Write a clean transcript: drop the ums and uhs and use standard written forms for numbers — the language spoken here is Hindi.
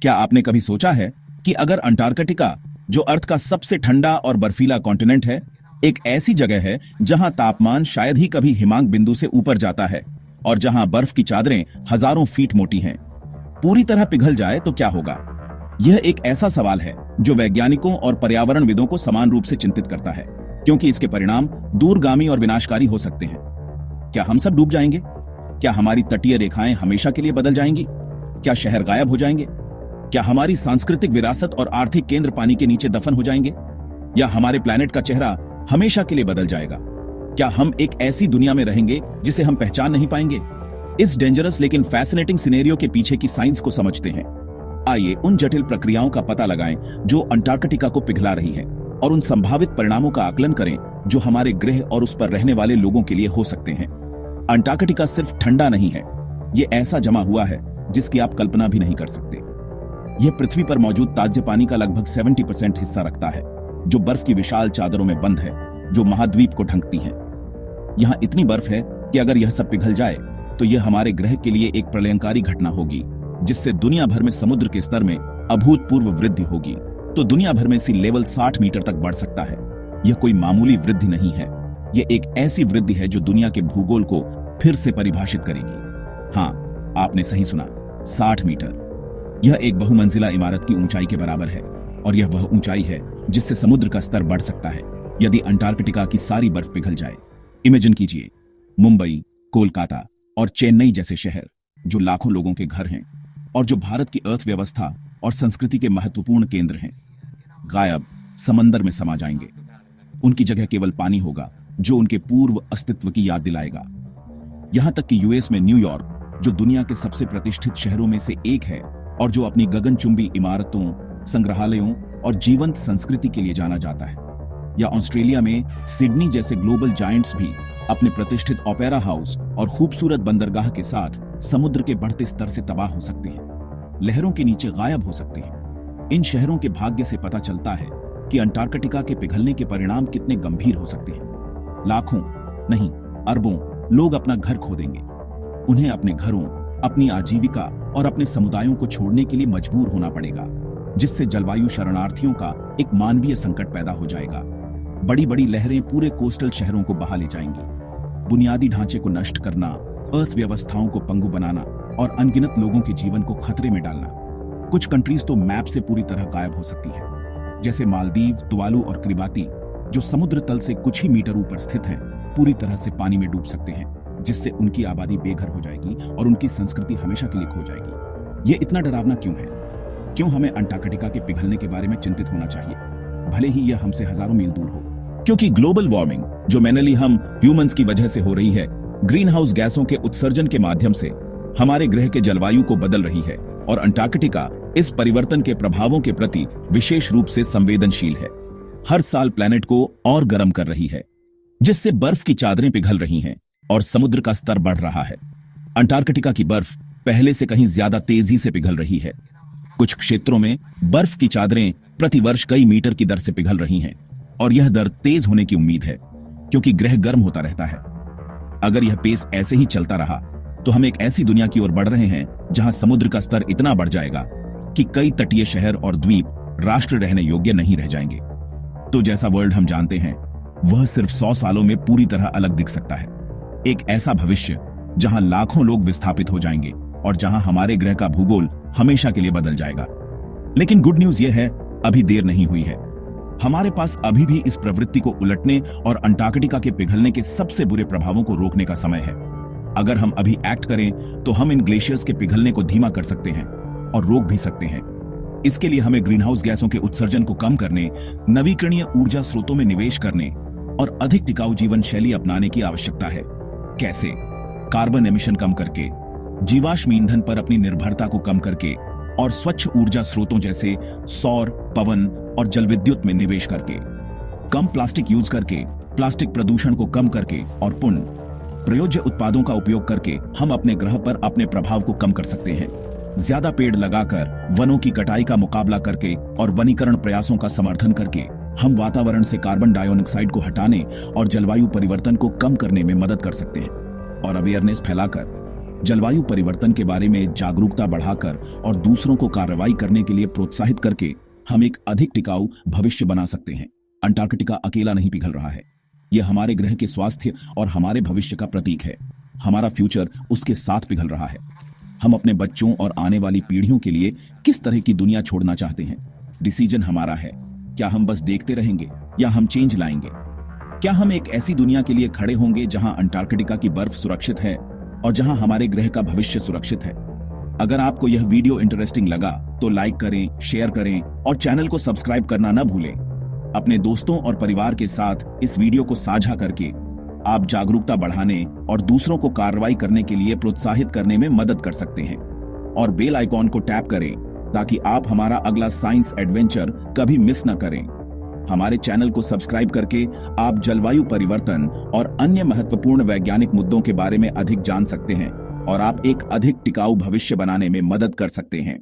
क्या आपने कभी सोचा है कि अगर अंटार्कटिका, जो अर्थ का सबसे ठंडा और बर्फीला कॉन्टिनेंट है, एक ऐसी जगह है जहां तापमान शायद ही कभी हिमांक बिंदु से ऊपर जाता है और जहां बर्फ की चादरें हजारों फीट मोटी हैं, पूरी तरह पिघल जाए तो क्या होगा? यह एक ऐसा सवाल है जो वैज्ञानिकों और पर्यावरणविदों को समान रूप से चिंतित करता है, क्योंकि इसके परिणाम दूरगामी और विनाशकारी हो सकते हैं। क्या हम सब डूब जाएंगे? क्या हमारी तटीय रेखाएं हमेशा के लिए बदल जाएंगी? क्या शहर गायब हो जाएंगे? क्या हमारी सांस्कृतिक विरासत और आर्थिक केंद्र पानी के नीचे दफन हो जाएंगे? या हमारे प्लैनेट का चेहरा हमेशा के लिए बदल जाएगा? क्या हम एक ऐसी दुनिया में रहेंगे जिसे हम पहचान नहीं पाएंगे? इस डेंजरस लेकिन फैसिनेटिंग सिनेरियो के पीछे की साइंस को समझते हैं। आइए उन जटिल प्रक्रियाओं का पता लगाएं जो अंटार्कटिका को पिघला रही है, और उन संभावित परिणामों का आकलन करें जो हमारे ग्रह और उस पर रहने वाले लोगों के लिए हो सकते हैं। अंटार्कटिका सिर्फ ठंडा नहीं है, यह ऐसा जमा हुआ है जिसकी आप कल्पना भी नहीं कर सकते। यह पृथ्वी पर मौजूद ताजे पानी का लगभग 70% हिस्सा रखता है, जो बर्फ की विशाल चादरों में बंद है, जो महाद्वीप को ढकती हैं। यहां इतनी बर्फ है कि अगर यह सब पिघल जाए तो यह हमारे ग्रह के लिए एक प्रलयंकारी घटना होगी, जिससे दुनिया भर में समुद्र के स्तर में अभूतपूर्व वृद्धि होगी। तो दुनिया भर में सी लेवल 60 मीटर तक बढ़ सकता है। यह कोई मामूली वृद्धि नहीं है, यह एक ऐसी वृद्धि है जो दुनिया के भूगोल को फिर से परिभाषित करेगी। हाँ, आपने सही सुना, 60 मीटर। यह एक बहुमंजिला इमारत की ऊंचाई के बराबर है, और यह वह ऊंचाई है जिससे समुद्र का स्तर बढ़ सकता है यदि अंटार्कटिका की सारी बर्फ पिघल जाए। इमेजिन कीजिए, मुंबई, कोलकाता और चेन्नई जैसे शहर, जो लाखों लोगों के घर हैं और जो भारत की अर्थव्यवस्था और संस्कृति के महत्वपूर्ण केंद्र हैं, गायब समंदर में समा जाएंगे। उनकी जगह केवल पानी होगा जो उनके पूर्व अस्तित्व की याद दिलाएगा। यहां तक कि यूएस में न्यूयॉर्क, जो दुनिया के सबसे प्रतिष्ठित शहरों में से एक है और जो अपनी गगनचुंबी इमारतों, संग्रहालयों और जीवंत संस्कृति के लिए जाना जाता है, या ऑस्ट्रेलिया में सिडनी जैसे ग्लोबल जायंट्स भी अपने प्रतिष्ठित ओपेरा हाउस और खूबसूरत बंदरगाह के साथ समुद्र के बढ़ते स्तर से तबाह हो सकते हैं, लहरों के नीचे गायब हो सकते हैं। इन शहरों के भाग्य से पता चलता है कि अंटार्कटिका के पिघलने के परिणाम कितने गंभीर हो सकते हैं। लाखों नहीं, अरबों लोग अपना घर खो देंगे। उन्हें अपने घरों, अपनी आजीविका और अपने समुदायों को छोड़ने के लिए मजबूर होना पड़ेगा, जिससे जलवायु शरणार्थियों का एक मानवीय संकट पैदा हो जाएगा। बड़ी बड़ी लहरें पूरे कोस्टल शहरों को बहा ले जाएंगी। बुनियादी ढांचे को नष्ट करना, अर्थव्यवस्थाओं को पंगु बनाना और अनगिनत लोगों के जीवन को खतरे में डालना। कुछ कंट्रीज तो मैप से पूरी तरह गायब हो सकती हैं, जैसे मालदीव, तुवालू और किरिबाती, जो समुद्र तल से कुछ ही मीटर ऊपर स्थित हैं, पूरी तरह से पानी में डूब सकते हैं, जिससे उनकी आबादी बेघर हो जाएगी और उनकी संस्कृति हमेशा के लिए खो जाएगी। ये इतना डरावना क्यों है? क्यों हमें अंटार्कटिका के पिघलने के बारे में चिंतित होना चाहिए, भले ही यह हमसे हजारों मील दूर हो? क्योंकि ग्लोबल वार्मिंग, जो मेनली हम ह्यूमंस की वजह से हो रही है, ग्रीन हाउस गैसों के उत्सर्जन के माध्यम से हमारे ग्रह के जलवायु को बदल रही है, और अंटार्कटिका इस परिवर्तन के प्रभावों के प्रति विशेष रूप से संवेदनशील है। हर साल प्लैनेट को और गर्म कर रही है, जिससे बर्फ की चादरें पिघल रही हैं और समुद्र का स्तर बढ़ रहा है। अंटार्कटिका की बर्फ पहले से कहीं ज्यादा तेजी से पिघल रही है। कुछ क्षेत्रों में बर्फ की चादरें प्रतिवर्ष कई मीटर की दर से पिघल रही हैं, और यह दर तेज होने की उम्मीद है, क्योंकि ग्रह गर्म होता रहता है। अगर यह पेस ऐसे ही चलता रहा तो हम एक ऐसी दुनिया की ओर बढ़ रहे हैं जहां समुद्र का स्तर इतना बढ़ जाएगा कि कई तटीय शहर और द्वीप राष्ट्र रहने योग्य नहीं रह जाएंगे। तो जैसा वर्ल्ड हम जानते हैं, वह सिर्फ 100 सालों में पूरी तरह अलग दिख सकता है। एक ऐसा भविष्य जहां लाखों लोग विस्थापित हो जाएंगे और जहां हमारे ग्रह का भूगोल हमेशा के लिए बदल जाएगा। लेकिन गुड न्यूज यह है, अभी देर नहीं हुई है। हमारे पास अभी भी इस प्रवृत्ति को उलटने और अंटार्कटिका के पिघलने के सबसे बुरे प्रभावों को रोकने का समय है। अगर हम अभी एक्ट करें तो हम इन ग्लेशियर्स के पिघलने को धीमा कर सकते हैं और रोक भी सकते हैं। इसके लिए हमें ग्रीनहाउस गैसों के उत्सर्जन को कम करने, नवीकरणीय ऊर्जा स्रोतों में निवेश करने और अधिक टिकाऊ जीवन शैली अपनाने की आवश्यकता है। कैसे? कार्बन एमिशन कम करके, जीवाश्म ईंधन पर अपनी निर्भरता को कम करके, और स्वच्छ ऊर्जा स्रोतों जैसे सौर, पवन और जलविद्युत में निवेश करके, कम प्लास्टिक यूज करके, प्लास्टिक प्रदूषण को कम करके, और पुनः प्रयोज्य उत्पादों का उपयोग करके हम अपने ग्रह पर अपने प्रभाव को कम कर सकते हैं। ज्यादा पेड़ लगाकर, वनों की कटाई का मुकाबला करके और वनीकरण प्रयासों का समर्थन करके हम वातावरण से कार्बन डाइऑक्साइड को हटाने और जलवायु परिवर्तन को कम करने में मदद कर सकते हैं। और अवेयरनेस फैलाकर जलवायु परिवर्तन के बारे में जागरूकता बढ़ाकर और दूसरों को कार्रवाई करने के लिए प्रोत्साहित करके हम एक अधिक टिकाऊ भविष्य बना सकते हैं। अंटार्कटिका अकेला नहीं पिघल रहा है। यह हमारे ग्रह के स्वास्थ्य और हमारे भविष्य का प्रतीक है। हमारा फ्यूचर उसके साथ पिघल रहा है। हम अपने बच्चों और आने वाली पीढ़ियों के लिए किस तरह की दुनिया छोड़ना चाहते हैं, डिसीजन हमारा है। क्या हम बस देखते रहेंगे या हम चेंज लाएंगे? क्या हम एक ऐसी दुनिया के लिए खड़े होंगे जहां अंटार्कटिका की बर्फ सुरक्षित है और जहां हमारे ग्रह का भविष्य सुरक्षित है? अगर आपको यह वीडियो इंटरेस्टिंग लगा तो लाइक करें, शेयर करें और चैनल को सब्सक्राइब करना न भूलें। अपने दोस्तों और परिवार के साथ इस वीडियो को साझा करके आप जागरूकता बढ़ाने और दूसरों को कार्रवाई करने के लिए प्रोत्साहित करने में मदद कर सकते हैं। और बेल आइकॉन को टैप करें ताकि आप हमारा अगला साइंस एडवेंचर कभी मिस न करें। हमारे चैनल को सब्सक्राइब करके आप जलवायु परिवर्तन और अन्य महत्वपूर्ण वैज्ञानिक मुद्दों के बारे में अधिक जान सकते हैं और आप एक अधिक टिकाऊ भविष्य बनाने में मदद कर सकते हैं।